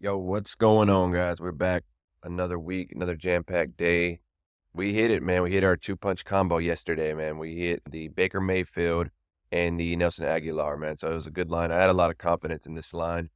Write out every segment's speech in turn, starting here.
Yo, what's going on, guys? We're back another week, another jam-packed day. We hit it, man. We hit our two-punch combo yesterday, man. We hit the Baker Mayfield and the Nelson Aguilar, man. So it was a good line. I had a lot of confidence in this line.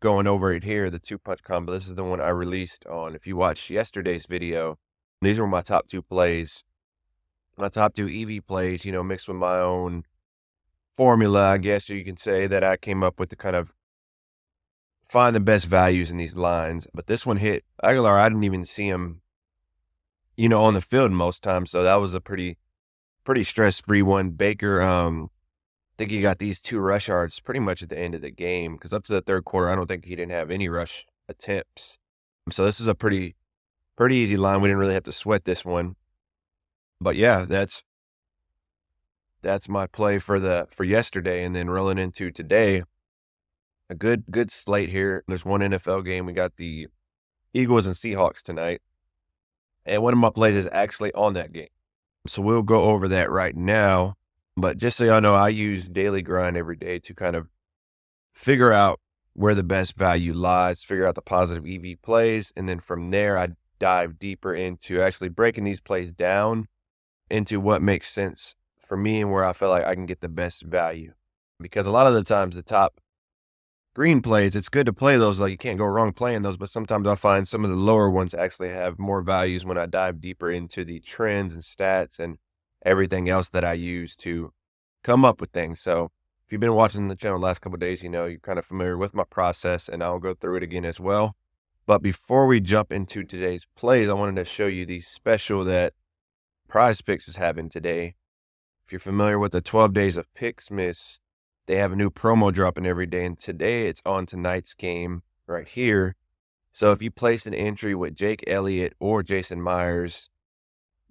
Going over it here, the two-punch combo. This is the one I released on. If you watched yesterday's video, these were my top two plays. My top two EV plays, mixed with my own formula, I guess you can say, that I came up with to kind of find the best values in these lines. But this one hit Aguilar. I didn't even see him, on the field most times. So that was a pretty stress-free one. Baker, I think he got these 2 rush yards pretty much at the end of the game, because up to the third quarter, I don't think he didn't have any rush attempts. So this is a pretty easy line. We didn't really have to sweat this one. But yeah, that's my play for yesterday. And then rolling into today, a good slate here. There's one NFL game. We got the Eagles and Seahawks tonight. And one of my plays is actually on that game. So we'll go over that right now. But just so y'all know, I use Daily Grind every day to kind of figure out where the best value lies, figure out the positive EV plays. And then from there, I dive deeper into actually breaking these plays down into what makes sense for me and where I feel like I can get the best value. Because a lot of the times the top green plays, it's good to play those, like you can't go wrong playing those, but sometimes I find some of the lower ones actually have more values when I dive deeper into the trends and stats and everything else that I use to come up with things. So if you've been watching the channel the last couple of days, you're kind of familiar with my process, and I'll go through it again as well. But before we jump into today's plays, I wanted to show you the special that Prizepicks is having today. If you're familiar with the 12 days of Picksmas, they have a new promo dropping every day, and today it's on tonight's game right here. So if you place an entry with Jake Elliott or Jason Myers,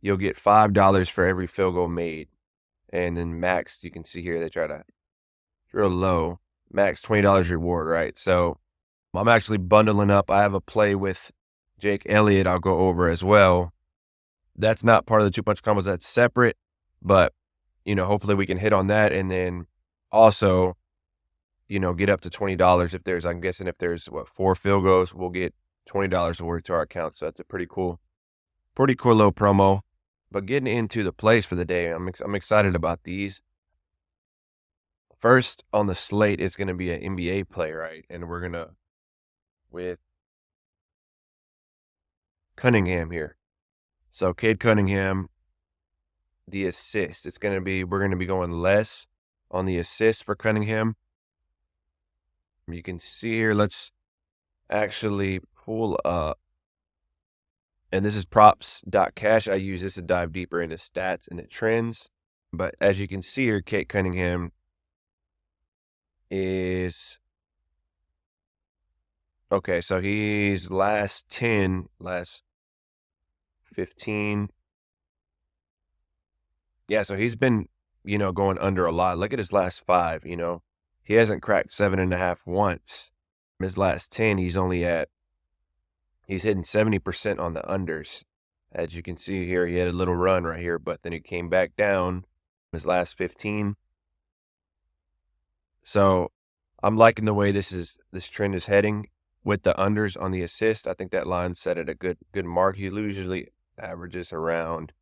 you'll get $5 for every field goal made. And then max, you can see here, they try to drill low. Max $20 reward, right? So I'm actually bundling up. I have a play with Jake Elliott I'll go over as well. That's not part of the two-punch combos. That's separate. But, hopefully we can hit on that. And then also, get up to $20 if there's, I'm guessing if there's 4 field goals, we'll get $20 awarded to our account. So that's a pretty cool little promo. But getting into the plays for the day, I'm excited about these. First on the slate is going to be an NBA play, right? And we're going to, with Cunningham here. So Cade Cunningham, the assist, we're going to be going less on the assist for Cunningham. You can see here, let's actually pull up, and this is Props.Cash. I use this to dive deeper into stats and the trends. But as you can see here, Cade Cunningham is, okay, so he's last 10, last 15. Yeah, so he's been, going under a lot. Look at his last 5, He hasn't cracked 7.5 once. His last 10, he's hitting 70% on the unders. As you can see here, he had a little run right here, but then he came back down his last 15. So I'm liking the way this trend is heading with the unders on the assist. I think that line's set at a good mark. He usually averages around,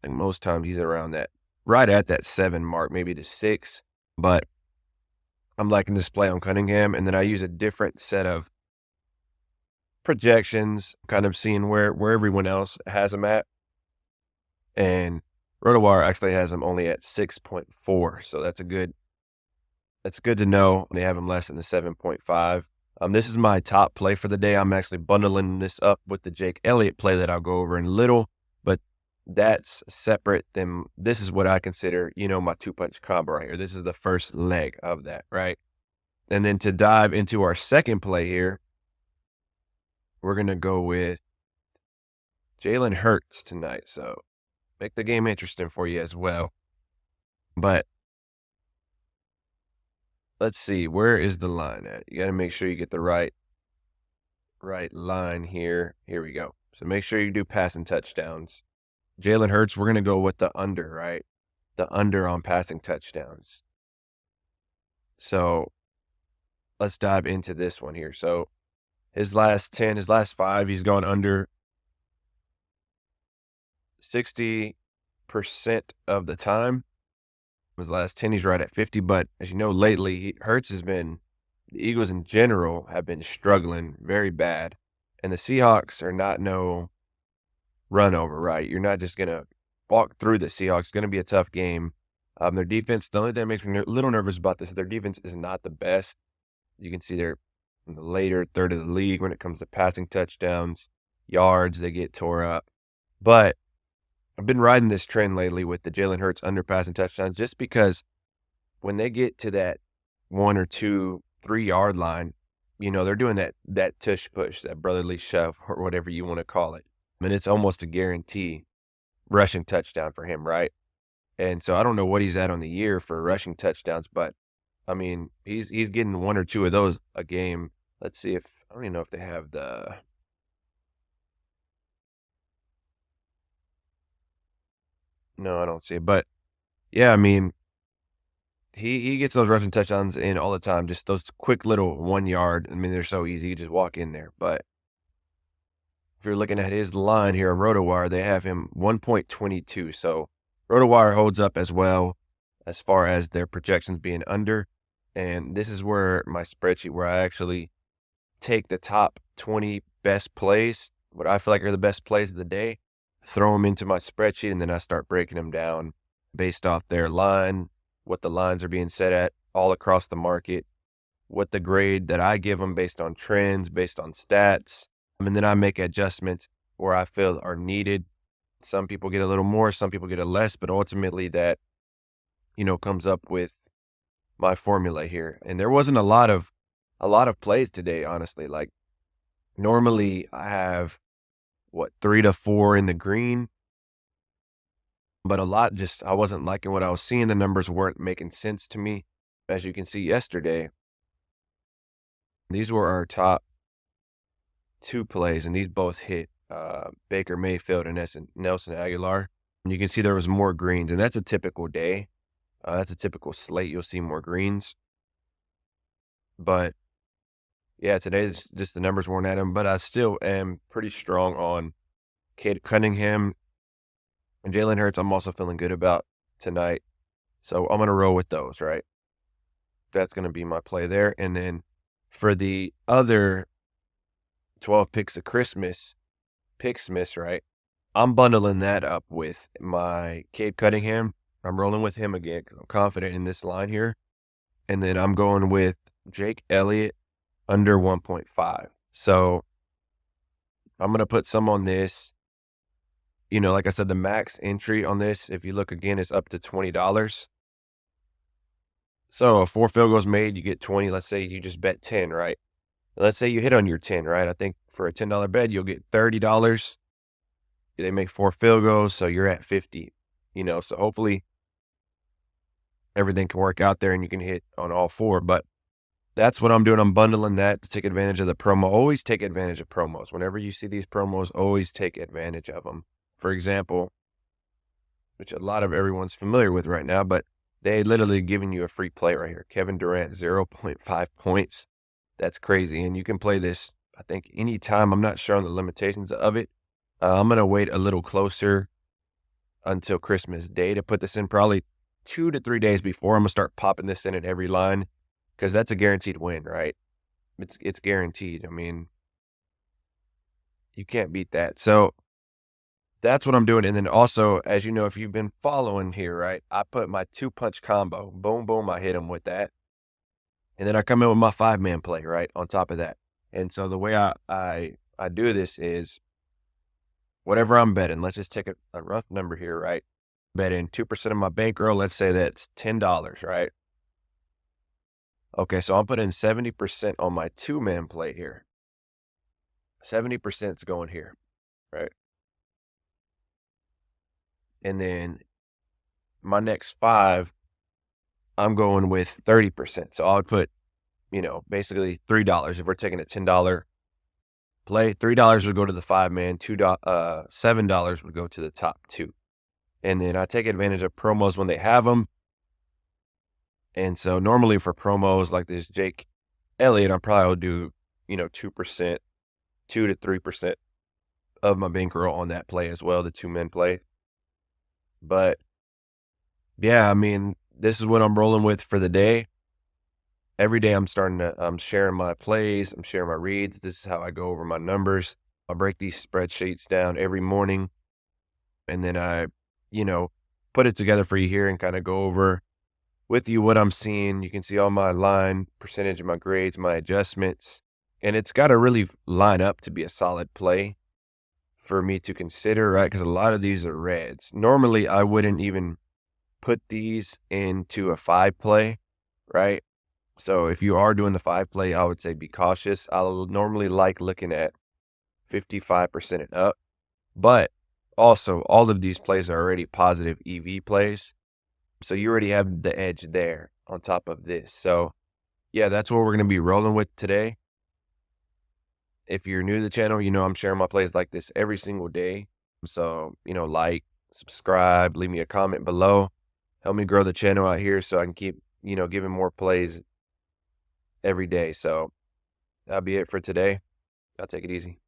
and most times he's around that, right at that 7 mark, maybe to 6. But I'm liking this play on Cunningham, and then I use a different set of projections, kind of seeing where everyone else has him at. And RotoWire actually has him only at 6.4, so that's good to know. They have him less than the 7.5. This is my top play for the day. I'm actually bundling this up with the Jake Elliott play that I'll go over in a little, but that's separate. Then this is what I consider, my two-punch combo right here. This is the first leg of that, right? And then to dive into our second play here, we're going to go with Jalen Hurts tonight. So make the game interesting for you as well. But let's see, where is the line at? You got to make sure you get the right line here. Here we go. So make sure you do passing touchdowns. Jalen Hurts, we're going to go with the under, right? The under on passing touchdowns. So let's dive into this one here. So his last 10, his last 5, he's gone under 60% of the time. His last 10, he's right at 50. But as you know, lately, Hurts has been, the Eagles in general have been struggling very bad. And the Seahawks are not no run over, right? You're not just going to walk through the Seahawks. It's going to be a tough game. Their defense, the only thing that makes me a little nervous about this is their defense is not the best. You can see they're in the later third of the league when it comes to passing touchdowns, yards, they get tore up. But I've been riding this trend lately with the Jalen Hurts under passing touchdowns just because when they get to that 1 or 2, 3 yard line, they're doing that tush push, that brotherly shove, or whatever you want to call it. I mean, it's almost a guarantee rushing touchdown for him, right? And so I don't know what he's at on the year for rushing touchdowns, but I mean, he's getting 1 or 2 of those a game. Let's see if I don't even know if they have the. No, I don't see it. But yeah, I mean, he gets those rushing touchdowns in all the time. Just those quick little 1 yard. I mean, they're so easy. You just walk in there. But if you're looking at his line here on RotoWire, they have him 1.22. So RotoWire holds up as well as far as their projections being under. And this is where my spreadsheet, where I actually take the top 20 best plays, what I feel like are the best plays of the day, throw them into my spreadsheet, and then I start breaking them down based off their line, what the lines are being set at all across the market, what the grade that I give them based on trends, based on stats. And then I make adjustments where I feel are needed. Some people get a little more, some people get a less, but ultimately that, comes up with my formula here. And there wasn't a lot of plays today, honestly. Like normally I have 3 to 4 in the green, but a lot just I wasn't liking what I was seeing. The numbers weren't making sense to me. As you can see yesterday, these were our top 2 plays, and these both hit Baker Mayfield and Nelson Aguilar. And you can see there was more greens, and that's a typical day. That's a typical slate. You'll see more greens. But yeah, today just the numbers weren't at him, but I still am pretty strong on Cade Cunningham and Jalen Hurts. I'm also feeling good about tonight. So I'm going to roll with those, right? That's going to be my play there. And then for the other 12 picks of Christmas, Picksmas, right? I'm bundling that up with my Cade Cunningham. I'm rolling with him again because I'm confident in this line here. And then I'm going with Jake Elliott under 1.5. So I'm going to put some on this. Like I said, the max entry on this, if you look again, is up to $20. So if 4 field goals made, you get 20. Let's say you just bet 10, right? Let's say you hit on your 10, right? I think for a $10 bet, you'll get $30. They make 4 field goals, so you're at 50. So hopefully everything can work out there and you can hit on all 4. But that's what I'm doing. I'm bundling that to take advantage of the promo. Always take advantage of promos. Whenever you see these promos, always take advantage of them. For example, which a lot of everyone's familiar with right now, but they literally giving you a free play right here. Kevin Durant, 0.5 points. That's crazy. And you can play this, I think, anytime. I'm not sure on the limitations of it. I'm going to wait a little closer until Christmas Day to put this in, probably 2 to 3 days before. I'm going to start popping this in at every line because that's a guaranteed win, right? It's guaranteed. I mean, you can't beat that. So that's what I'm doing. And then also, as you know, if you've been following here, right, I put my 2-punch combo. Boom, boom, I hit him with that. And then I come in with my 5-man play, right, on top of that. And so the way I do this is whatever I'm betting, let's just take a rough number here, right? Betting 2% of my bankroll, let's say that's $10, right? Okay, so I'm putting 70% on my 2-man play here. 70% is going here, right? And then my next 5, I'm going with 30%. So I would put, basically $3. If we're taking a $10 play, $3 would go to the 5-man, $7 would go to the top 2. And then I take advantage of promos when they have them. And so normally for promos like this Jake Elliott, I probably will do, 2%, 2 to 3% of my bankroll on that play as well, the two-man play. But yeah, I mean, this is what I'm rolling with for the day. Every day I'm sharing my plays, I'm sharing my reads. This is how I go over my numbers. I break these spreadsheets down every morning, and then I, you know, put it together for you here and kind of go over with you what I'm seeing. You can see all my line percentage of my grades, my adjustments, and it's got to really line up to be a solid play for me to consider, right? Because a lot of these are reds. Normally, I wouldn't even put these into a 5 play, right? So if you are doing the 5 play, I would say be cautious. I'll normally like looking at 55% and up, but also all of these plays are already positive EV plays. So you already have the edge there on top of this. So yeah, that's what we're going to be rolling with today. If you're new to the channel, I'm sharing my plays like this every single day. So, like, subscribe, leave me a comment below. Help me grow the channel out here so I can keep, giving more plays every day. So that'll be it for today. I'll take it easy.